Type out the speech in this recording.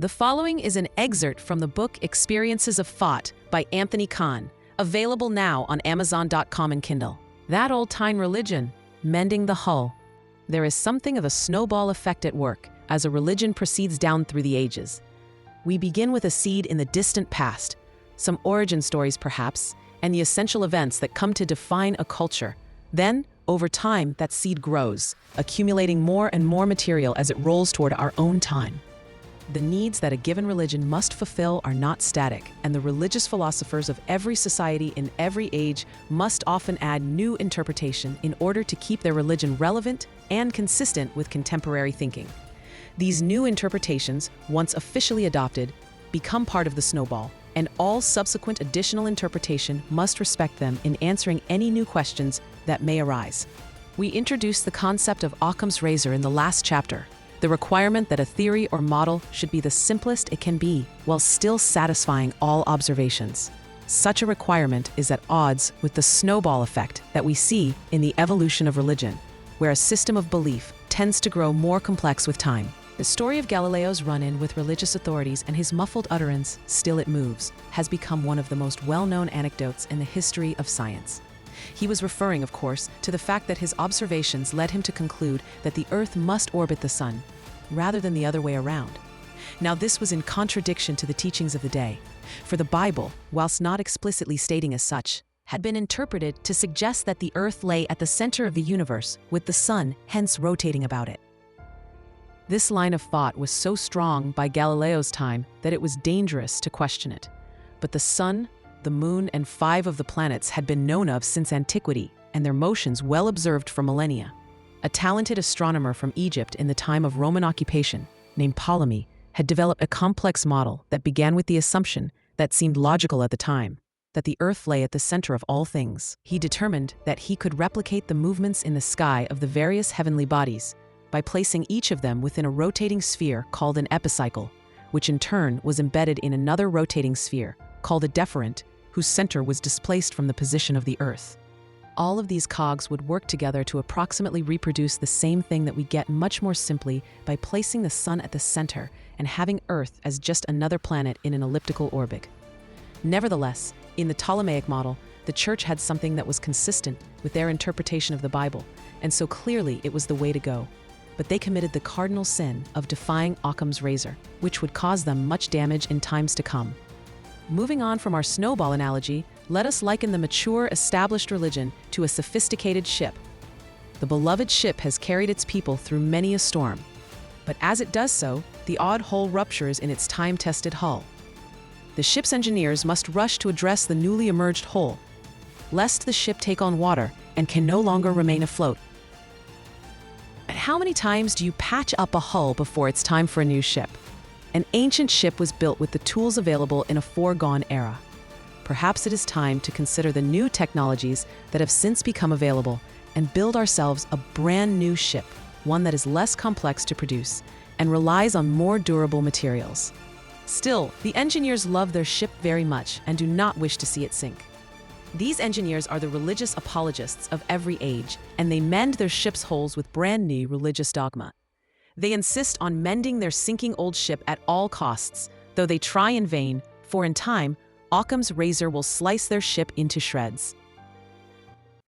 The following is an excerpt from the book Experiences of Thought by Anthony Kahn, available now on Amazon.com and Kindle. That old-time religion, Mending the Hull. There is something of a snowball effect at work as a religion proceeds down through the ages. We begin with a seed in the distant past, some origin stories perhaps, and the essential events that come to define a culture. Then, over time, that seed grows, accumulating more and more material as it rolls toward our own time. The needs that a given religion must fulfill are not static, and the religious philosophers of every society in every age must often add new interpretation in order to keep their religion relevant and consistent with contemporary thinking. These new interpretations, once officially adopted, become part of the snowball, and all subsequent additional interpretation must respect them in answering any new questions that may arise. We introduced the concept of Occam's razor in the last chapter, the requirement that a theory or model should be the simplest it can be while still satisfying all observations. Such a requirement is at odds with the snowball effect that we see in the evolution of religion, where a system of belief tends to grow more complex with time. The story of Galileo's run-in with religious authorities and his muffled utterance, "Still it moves," has become one of the most well-known anecdotes in the history of science. He was referring, of course, to the fact that his observations led him to conclude that the Earth must orbit the Sun, rather than the other way around. Now, this was in contradiction to the teachings of the day, for the Bible, whilst not explicitly stating as such, had been interpreted to suggest that the Earth lay at the center of the universe, with the Sun hence rotating about it. This line of thought was so strong by Galileo's time that it was dangerous to question it. But the Sun, the Moon, and 5 of the planets had been known of since antiquity, and their motions well observed for millennia. A talented astronomer from Egypt in the time of Roman occupation, named Ptolemy, had developed a complex model that began with the assumption that seemed logical at the time, that the Earth lay at the center of all things. He determined that he could replicate the movements in the sky of the various heavenly bodies by placing each of them within a rotating sphere called an epicycle, which in turn was embedded in another rotating sphere called a deferent, whose center was displaced from the position of the Earth. All of these cogs would work together to approximately reproduce the same thing that we get much more simply by placing the Sun at the center and having Earth as just another planet in an elliptical orbit. Nevertheless, in the Ptolemaic model, the Church had something that was consistent with their interpretation of the Bible, and so clearly it was the way to go. But they committed the cardinal sin of defying Occam's razor, which would cause them much damage in times to come. Moving on from our snowball analogy, let us liken the mature, established religion to a sophisticated ship. The beloved ship has carried its people through many a storm. But as it does so, the odd hole ruptures in its time-tested hull. The ship's engineers must rush to address the newly emerged hole, lest the ship take on water and can no longer remain afloat. But how many times do you patch up a hull before it's time for a new ship? An ancient ship was built with the tools available in a foregone era. Perhaps it is time to consider the new technologies that have since become available and build ourselves a brand new ship, one that is less complex to produce and relies on more durable materials. Still, the engineers love their ship very much and do not wish to see it sink. These engineers are the religious apologists of every age, and they mend their ship's holes with brand new religious dogma. They insist on mending their sinking old ship at all costs, though they try in vain, for in time, Occam's razor will slice their ship into shreds.